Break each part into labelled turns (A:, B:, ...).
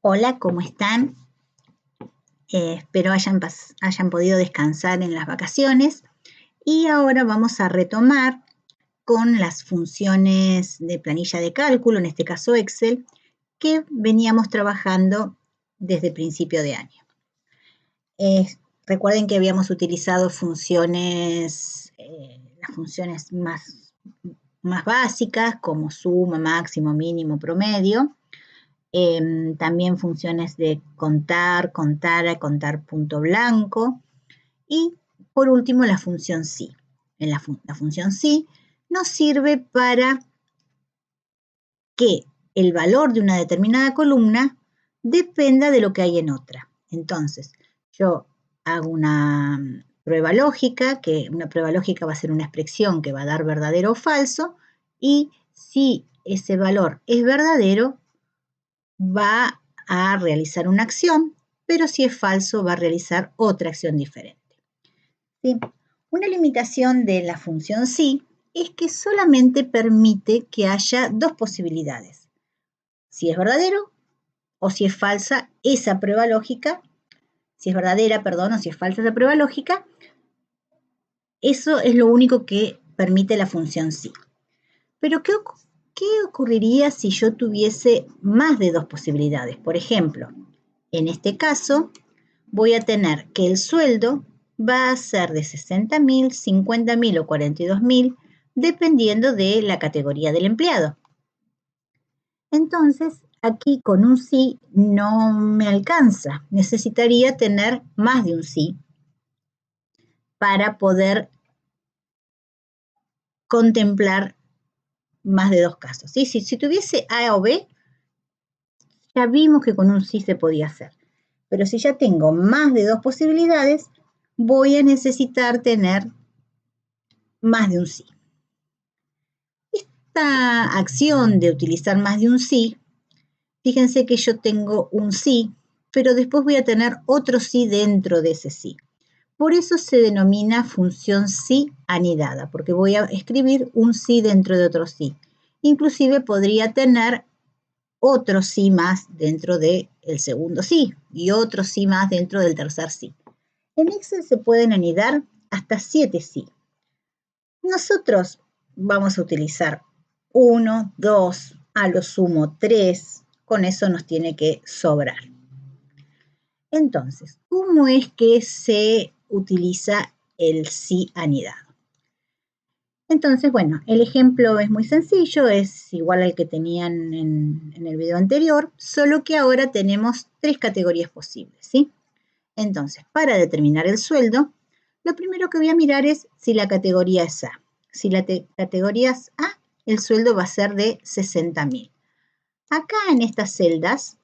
A: Hola, ¿cómo están? Espero hayan podido descansar en las vacaciones y ahora vamos a retomar con las funciones de planilla de cálculo, en este caso Excel, que veníamos trabajando desde principio de año. Recuerden que habíamos utilizado funciones, las funciones más básicas como suma, máximo, mínimo, promedio. También funciones de contar, contara, contar punto blanco. Y por último la función sí. La función sí nos sirve para que el valor de una determinada columna dependa de lo que hay en otra. Entonces, yo hago una prueba lógica, que una prueba lógica va a ser una expresión que va a dar verdadero o falso, y si ese valor es verdadero, va a realizar una acción, pero si es falso va a realizar otra acción diferente. ¿Sí? Una limitación de la función sí es que solamente permite que haya dos posibilidades. Si es verdadero o si es falsa esa prueba lógica, si es verdadera, perdón, o si es falsa esa prueba lógica, eso es lo único que permite la función sí. Pero ¿qué ocurriría si yo tuviese más de dos posibilidades? Por ejemplo, en este caso, voy a tener que el sueldo va a ser de 60.000, 50.000 o 42.000, dependiendo de la categoría del empleado. Entonces, aquí con un sí no me alcanza. Necesitaría tener más de un sí para poder contemplar más de dos casos. ¿Sí? Si tuviese A o B, ya vimos que con un sí se podía hacer. Pero si ya tengo más de dos posibilidades, voy a necesitar tener más de un sí. Esta acción de utilizar más de un sí, fíjense que yo tengo un sí, pero después voy a tener otro sí dentro de ese sí. Por eso se denomina función sí anidada, porque voy a escribir un sí dentro de otro sí. Inclusive podría tener otro sí más dentro del segundo sí y otro sí más dentro del tercer sí. En Excel se pueden anidar hasta 7 sí. Nosotros vamos a utilizar 1, 2, a lo sumo 3. Con eso nos tiene que sobrar. Entonces, ¿cómo es que se utiliza el sí anidado? Entonces, bueno, el ejemplo es muy sencillo, es igual al que tenían en el video anterior, solo que ahora tenemos 3 categorías posibles, ¿sí? Entonces, para determinar el sueldo, lo primero que voy a mirar es si la categoría es A. Si la categoría es A, el sueldo va a ser de 60.000. Acá en estas celdas,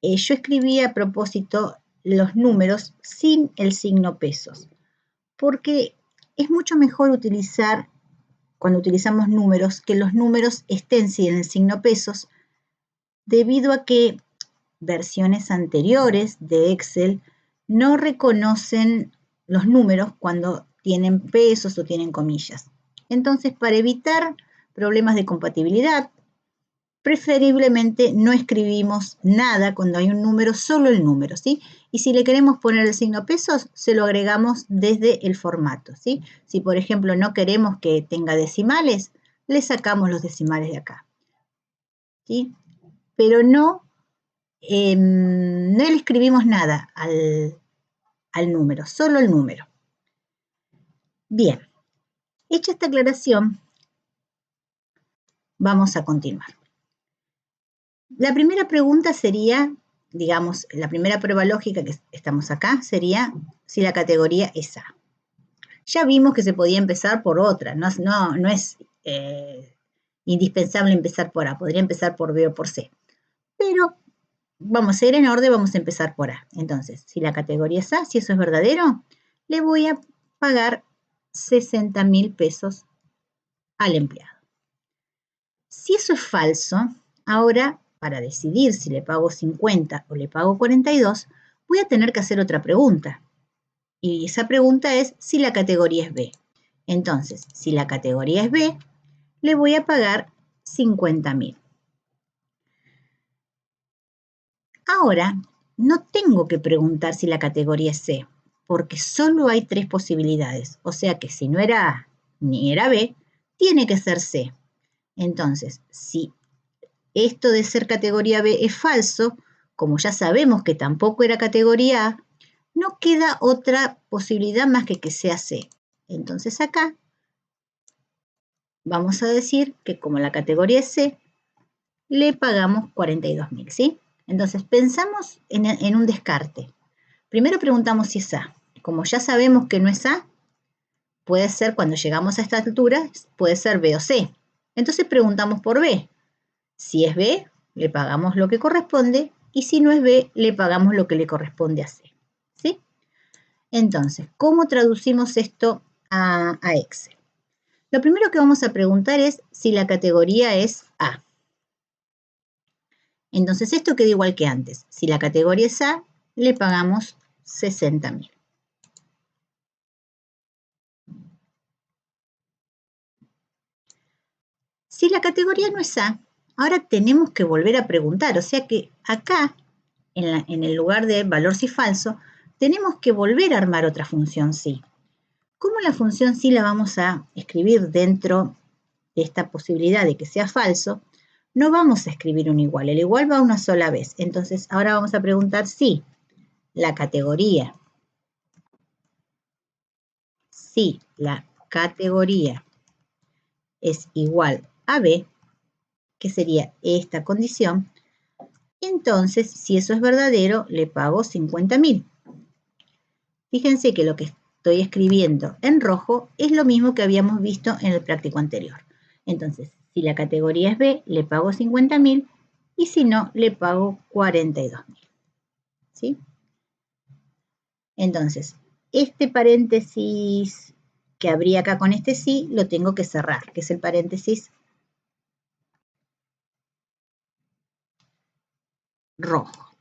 A: yo escribí a propósito los números sin el signo pesos, porque es mucho mejor utilizar, cuando utilizamos números, que los números estén sin el signo pesos, debido a que versiones anteriores de Excel no reconocen los números cuando tienen pesos o tienen comillas. Entonces, para evitar problemas de compatibilidad, preferiblemente no escribimos nada cuando hay un número, solo el número, ¿sí? Y si le queremos poner el signo pesos, se lo agregamos desde el formato, ¿sí? Si, por ejemplo, no queremos que tenga decimales, le sacamos los decimales de acá, ¿sí? Pero no le escribimos nada al número, solo el número. Bien, hecha esta aclaración, vamos a continuar. La primera pregunta sería, digamos, la primera prueba lógica que estamos acá sería si la categoría es A. Ya vimos que se podía empezar por otra, no es indispensable empezar por A, podría empezar por B o por C. Pero vamos a ir en orden, vamos a empezar por A. Entonces, si la categoría es A, si eso es verdadero, le voy a pagar 60.000 pesos al empleado. Si eso es falso, ahora para decidir si le pago 50 o le pago 42, voy a tener que hacer otra pregunta. Y esa pregunta es si la categoría es B. Entonces, si la categoría es B, le voy a pagar 50.000. Ahora, no tengo que preguntar si la categoría es C, porque solo hay 3 posibilidades. O sea que si no era A ni era B, tiene que ser C. Entonces, si esto de ser categoría B es falso, como ya sabemos que tampoco era categoría A, no queda otra posibilidad más que sea C. Entonces acá vamos a decir que como la categoría es C, le pagamos 42.000, ¿sí? Entonces pensamos en un descarte. Primero preguntamos si es A. Como ya sabemos que no es A, puede ser cuando llegamos a esta altura, puede ser B o C. Entonces preguntamos por B. Si es B, le pagamos lo que corresponde y si no es B, le pagamos lo que le corresponde a C. ¿Sí? Entonces, ¿cómo traducimos esto a Excel? Lo primero que vamos a preguntar es si la categoría es A. Entonces, esto queda igual que antes. Si la categoría es A, le pagamos 60.000. Si la categoría no es A, ahora tenemos que volver a preguntar. O sea que acá, en el lugar de valor si falso, tenemos que volver a armar otra función si. ¿Cómo la función si la vamos a escribir dentro de esta posibilidad de que sea falso? No vamos a escribir un igual. El igual va una sola vez. Entonces, ahora vamos a preguntar si la categoría es igual a B, que sería esta condición, entonces, si eso es verdadero, le pago 50.000. Fíjense que lo que estoy escribiendo en rojo es lo mismo que habíamos visto en el práctico anterior. Entonces, si la categoría es B, le pago 50.000 y si no, le pago 42.000. ¿Sí? Entonces, este paréntesis que habría acá con este sí, lo tengo que cerrar, que es el paréntesis rojo.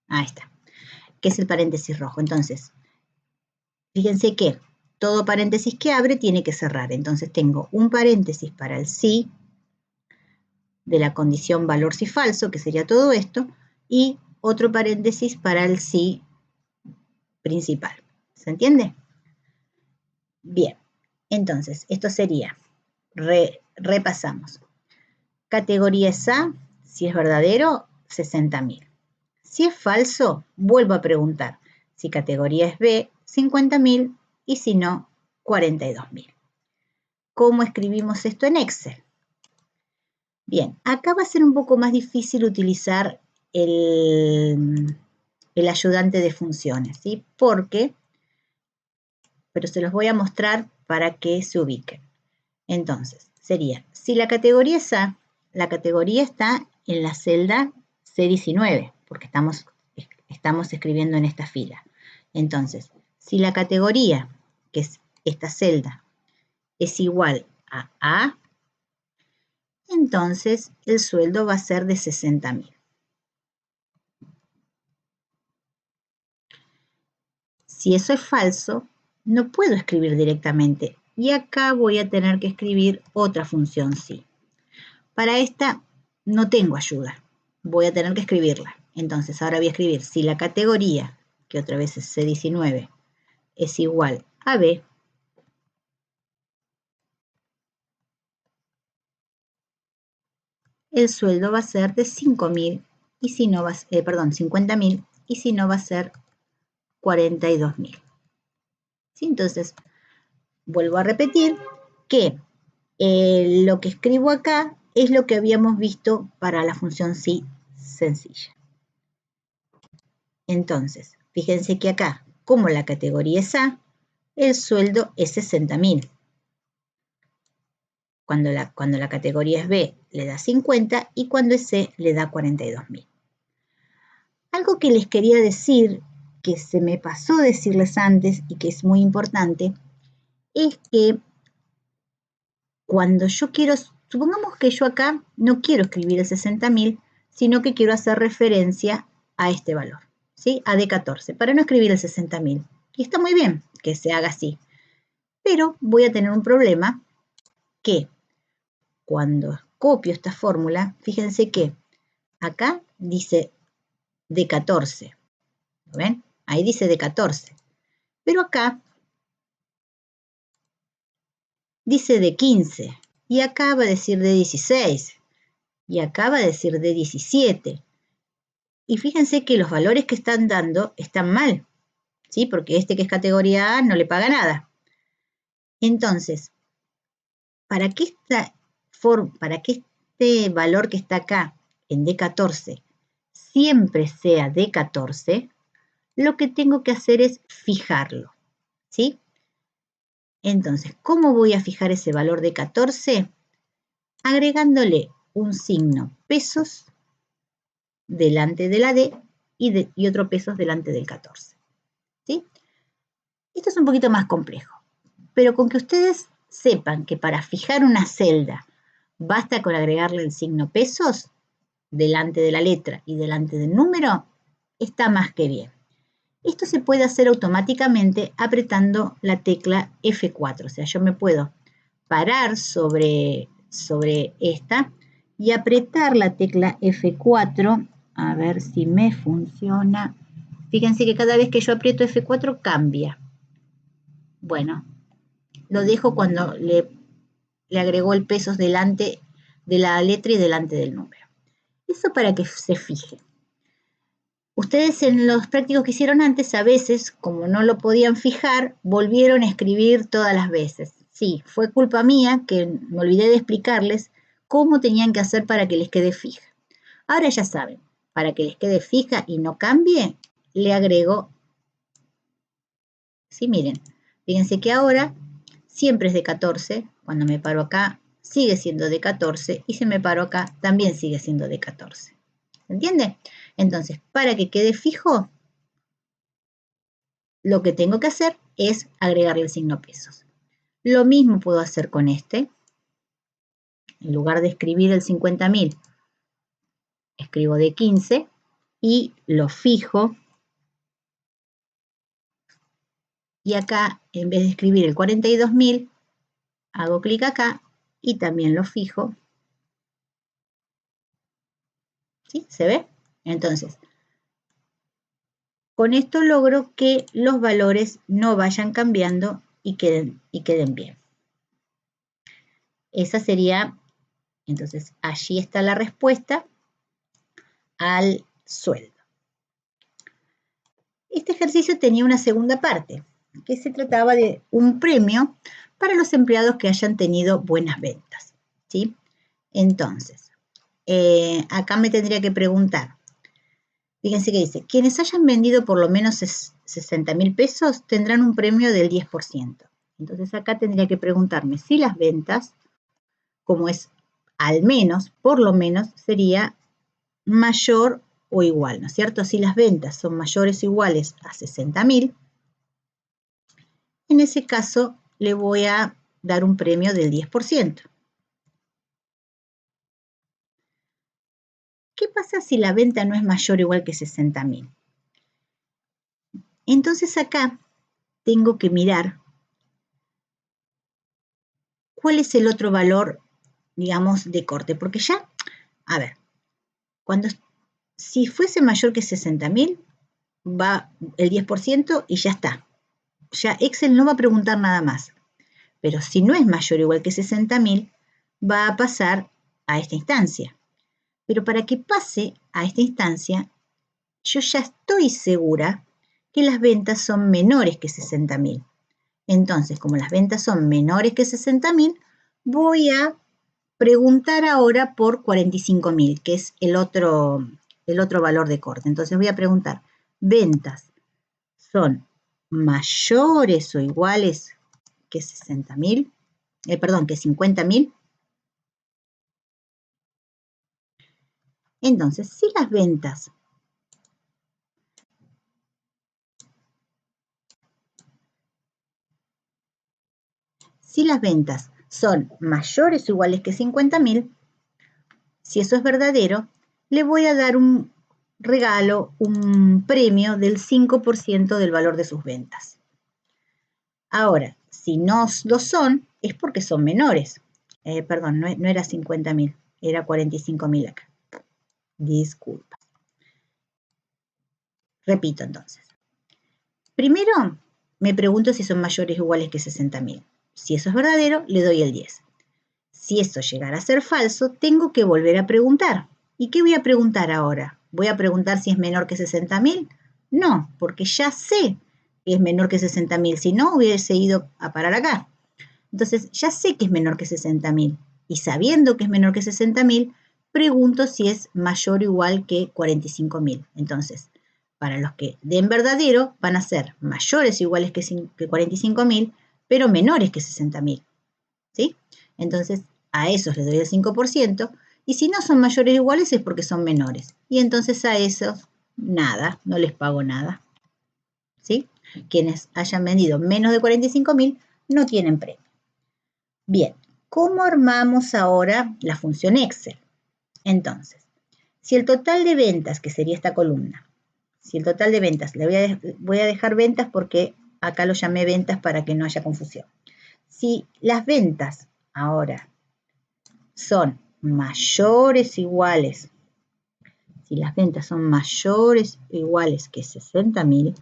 A: Ahí está, que es el paréntesis rojo. Entonces, fíjense que todo paréntesis que abre tiene que cerrar. Entonces tengo un paréntesis para el sí de la condición valor si falso, que sería todo esto, y otro paréntesis para el sí principal. ¿Se entiende? Bien, entonces esto sería, repasamos. Categoría es A, si es verdadero, 60.000. Si es falso, vuelvo a preguntar. Si categoría es B, 50.000 y si no, 42.000. ¿Cómo escribimos esto en Excel? Bien, acá va a ser un poco más difícil utilizar el ayudante de funciones, ¿sí? Pero se los voy a mostrar para que se ubiquen. Entonces, sería, si la categoría es A, la categoría está en la celda C19, porque estamos escribiendo en esta fila. Entonces, si la categoría, que es esta celda, es igual a A, entonces el sueldo va a ser de 60.000. Si eso es falso, no puedo escribir directamente y acá voy a tener que escribir otra función si. Para esta no tengo ayuda, voy a tener que escribirla. Entonces ahora voy a escribir si la categoría, que otra vez es C19, es igual a B, el sueldo va a ser de 5.000 y si no va, 50.000 y si no va a ser 42.000. ¿Sí? Entonces, vuelvo a repetir que lo que escribo acá es lo que habíamos visto para la función si sencilla. Entonces, fíjense que acá, como la categoría es A, el sueldo es 60.000. Cuando la categoría es B, le da 50 y cuando es C, le da 42.000. Algo que les quería decir, que se me pasó decirles antes y que es muy importante, es que cuando yo quiero, supongamos que yo acá no quiero escribir el 60.000, sino que quiero hacer referencia a este valor, ¿sí? A D14, para no escribir el 60.000. Y está muy bien que se haga así, pero voy a tener un problema que cuando copio esta fórmula, fíjense que acá dice de 14. ¿Lo ven? Ahí dice de 14. Pero acá dice de 15. Y acá va a decir de 16. Y acá va a decir de 17. Y fíjense que los valores que están dando están mal, ¿sí? Porque este que es categoría A no le paga nada. Entonces, para que este valor que está acá en D14 siempre sea D14, lo que tengo que hacer es fijarlo, ¿sí? Entonces, ¿cómo voy a fijar ese valor de 14? Agregándole un signo pesos delante de la D y otro pesos delante del 14, ¿sí? Esto es un poquito más complejo, pero con que ustedes sepan que para fijar una celda basta con agregarle el signo pesos delante de la letra y delante del número, está más que bien. Esto se puede hacer automáticamente apretando la tecla F4, o sea, yo me puedo parar sobre esta y apretar la tecla F4, a ver si me funciona. Fíjense que cada vez que yo aprieto F4 cambia. Bueno, lo dejo cuando le agregó el pesos delante de la letra y delante del número. Eso para que se fije. Ustedes en los prácticos que hicieron antes, a veces, como no lo podían fijar, volvieron a escribir todas las veces. Sí, fue culpa mía que me olvidé de explicarles cómo tenían que hacer para que les quede fija. Ahora ya saben, para que les quede fija y no cambie, le agrego, sí, miren, fíjense que ahora siempre es de 14, cuando me paro acá sigue siendo de 14 y si me paro acá también sigue siendo de 14. ¿Se entiende? Entonces, para que quede fijo, lo que tengo que hacer es agregarle el signo pesos. Lo mismo puedo hacer con este. En lugar de escribir el 50.000, escribo de 15 y lo fijo. Y acá, en vez de escribir el 42.000, hago clic acá y también lo fijo. ¿Sí? ¿Se ve? Entonces, con esto logro que los valores no vayan cambiando y queden bien. Esa sería, entonces, allí está la respuesta al sueldo. Este ejercicio tenía una segunda parte, que se trataba de un premio para los empleados que hayan tenido buenas ventas, ¿sí? Entonces, acá me tendría que preguntar, fíjense que dice, quienes hayan vendido por lo menos 60.000 pesos tendrán un premio del 10%. Entonces acá tendría que preguntarme si las ventas, como es al menos, por lo menos, sería mayor o igual, ¿no es cierto? Si las ventas son mayores o iguales a 60.000, en ese caso le voy a dar un premio del 10%. ¿Qué pasa si la venta no es mayor o igual que 60.000? Entonces acá tengo que mirar cuál es el otro valor, digamos, de corte, porque ya, a ver, si fuese mayor que 60.000, va el 10% y ya está. Ya Excel no va a preguntar nada más. Pero si no es mayor o igual que 60.000, va a pasar a esta instancia. Pero para que pase a esta instancia, yo ya estoy segura que las ventas son menores que 60.000. Entonces, como las ventas son menores que 60.000, voy a preguntar ahora por 45.000, que es el otro valor de corte. Entonces voy a preguntar, ¿ventas son mayores o iguales que 60.000? Perdón, que 50.000. Entonces, si las ventas son mayores o iguales que 50.000, si eso es verdadero, le voy a dar un regalo, un premio del 5% del valor de sus ventas. Ahora, si no lo son, es porque son menores. Perdón, no era 50.000. era 45.000 acá. Disculpa. Repito entonces. Primero, me pregunto si son mayores o iguales que 60.000. Si eso es verdadero, le doy el 10. Si eso llegara a ser falso, tengo que volver a preguntar. ¿Y qué voy a preguntar ahora? ¿Voy a preguntar si es menor que 60.000? No, porque ya sé que es menor que 60.000. Si no, hubiese ido a parar acá. Entonces, ya sé que es menor que 60.000. Y sabiendo que es menor que 60.000, pregunto si es mayor o igual que 45.000. Entonces, para los que den verdadero, van a ser mayores o iguales que 45.000, pero menores que 60.000. ¿Sí? Entonces, a esos les doy el 5%, y si no son mayores o iguales es porque son menores. Y entonces a esos, nada, no les pago nada. ¿Sí? Quienes hayan vendido menos de 45.000 no tienen premio. Bien, ¿cómo armamos ahora la función Excel? Entonces, si el total de ventas, que sería esta columna, si el total de ventas, voy a dejar ventas porque acá lo llamé ventas para que no haya confusión. Si las ventas ahora son mayores o iguales, si las ventas son mayores o iguales que 60.000,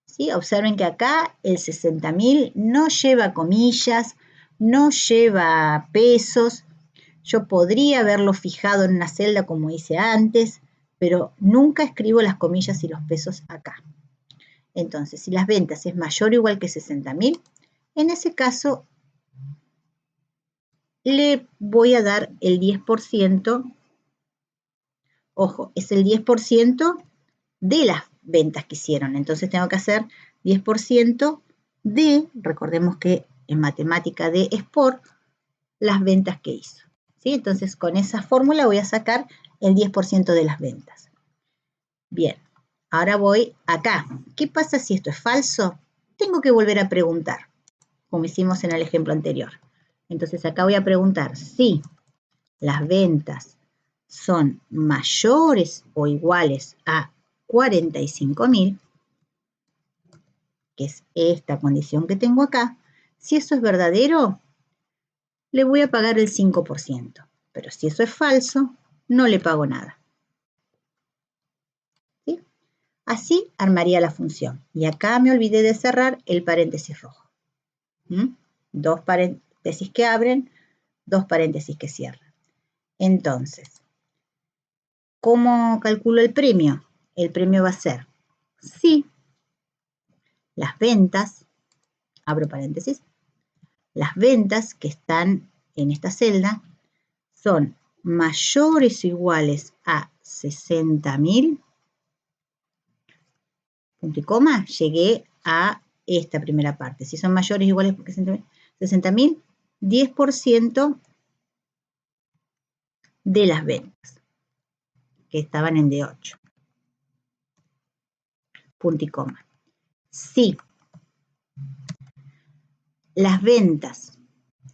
A: ¿sí? Observen que acá el 60.000 no lleva comillas, no lleva pesos. Yo podría haberlo fijado en una celda como hice antes, pero nunca escribo las comillas y los pesos acá. Entonces, si las ventas es mayor o igual que 60.000, en ese caso le voy a dar el 10%. Ojo, es el 10% de las ventas que hicieron. Entonces tengo que hacer 10% de, recordemos que en matemática D es por las ventas que hizo. ¿Sí? Entonces con esa fórmula voy a sacar el 10% de las ventas. Bien, ahora voy acá. ¿Qué pasa si esto es falso? Tengo que volver a preguntar, como hicimos en el ejemplo anterior. Entonces acá voy a preguntar si las ventas son mayores o iguales a 45.000, que es esta condición que tengo acá. Si eso es verdadero, le voy a pagar el 5%. Pero si eso es falso, no le pago nada. ¿Sí? Así armaría la función. Y acá me olvidé de cerrar el paréntesis rojo. Dos paréntesis que abren, dos paréntesis que cierran. Entonces, ¿cómo calculo el premio? El premio va a ser si las ventas, abro paréntesis, las ventas que están en esta celda son mayores o iguales a 60.000, punto y coma, llegué a esta primera parte. Si son mayores o iguales a 60.000, 10% de las ventas que estaban en D8. Punto y coma. Si las ventas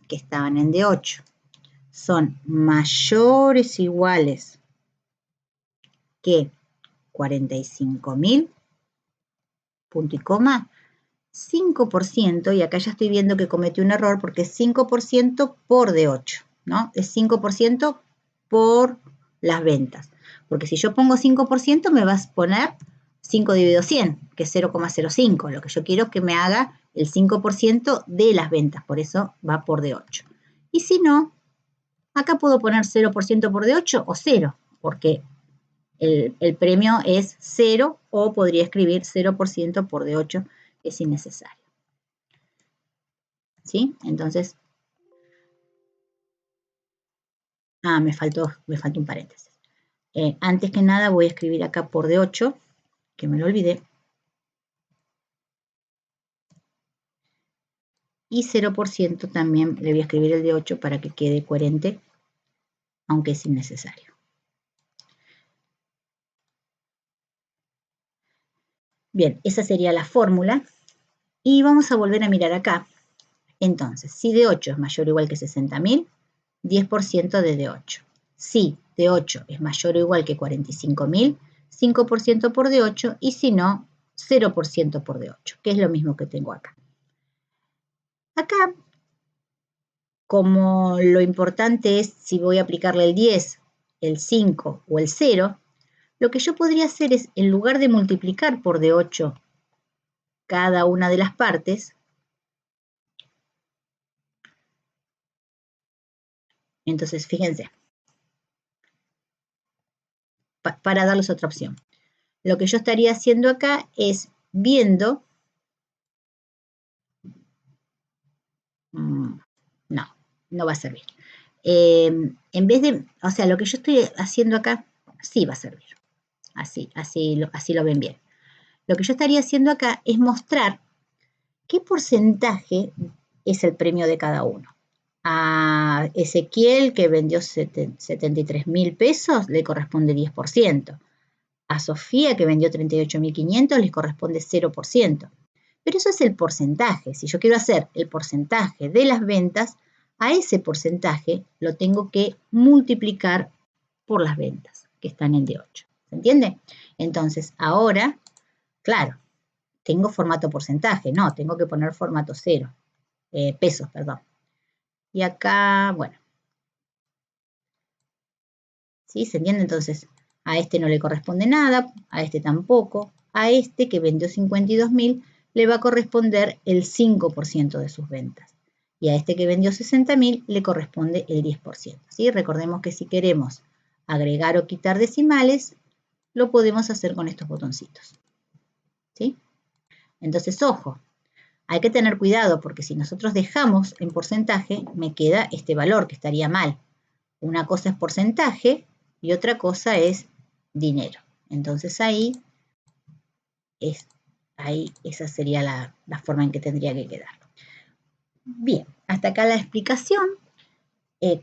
A: que estaban en D8 son mayores o iguales que 45.000, punto y coma, 5%, y acá ya estoy viendo que cometí un error porque es 5% por D8, ¿no? Es 5% por las ventas. Porque si yo pongo 5%, me vas a poner 5 dividido 100, que es 0,05. Lo que yo quiero es que me haga el 5% de las ventas, por eso va por D8. Y si no, acá puedo poner 0% por D8 o 0, porque el premio es 0, o podría escribir 0% por D8, que es innecesario. ¿Sí? Entonces, me faltó un paréntesis. Antes que nada voy a escribir acá por D8, que me lo olvidé. Y 0% también le voy a escribir el D8 para que quede coherente, aunque es innecesario. Bien, esa sería la fórmula. Y vamos a volver a mirar acá. Entonces, si D8 es mayor o igual que 60.000, 10% de D8. Si D8 es mayor o igual que 45.000, 5% por D8, y si no, 0% por D8, que es lo mismo que tengo acá. Acá Como lo importante es si voy a aplicarle el 10, el 5 o el 0, lo que yo podría hacer es, en lugar de multiplicar por de 8 cada una de las partes, entonces fíjense, para darles otra opción. Lo que yo estaría haciendo acá es viendo, no, no va a servir. En vez de, o sea, lo que yo estoy haciendo acá sí va a servir. Así lo ven bien. Lo que yo estaría haciendo acá es mostrar qué porcentaje es el premio de cada uno. A Ezequiel, que vendió 73.000 pesos, le corresponde 10%. A Sofía, que vendió 38.500, les corresponde 0%. Pero eso es el porcentaje. Si yo quiero hacer el porcentaje de las ventas, a ese porcentaje lo tengo que multiplicar por las ventas, que están en de 8. ¿Se entiende? Entonces, ahora, claro, tengo formato porcentaje. No, tengo que poner formato 0. Pesos, perdón. Y acá, bueno. ¿Sí? ¿Se entiende? Entonces, a este no le corresponde nada, a este tampoco. A este que vendió 52.000 le va a corresponder el 5% de sus ventas. Y a este que vendió 60.000 le corresponde el 10%. ¿Sí? Recordemos que si queremos agregar o quitar decimales, lo podemos hacer con estos botoncitos. ¿Sí? Entonces, ojo, hay que tener cuidado porque si nosotros dejamos en porcentaje, me queda este valor que estaría mal. Una cosa es porcentaje y otra cosa es dinero. Entonces ahí esa sería la forma en que tendría que quedar. Bien, hasta acá la explicación.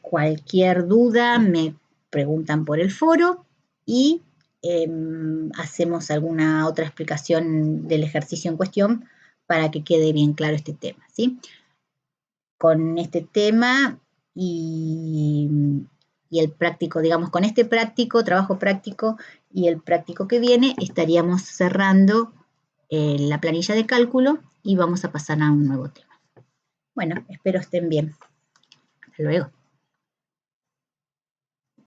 A: Cualquier duda me preguntan por el foro y hacemos alguna otra explicación del ejercicio en cuestión para que quede bien claro este tema, ¿sí? Con este tema y el práctico, digamos, con este práctico, trabajo práctico y el práctico que viene, estaríamos cerrando la planilla de cálculo y vamos a pasar a un nuevo tema. Bueno, espero estén bien. Hasta luego.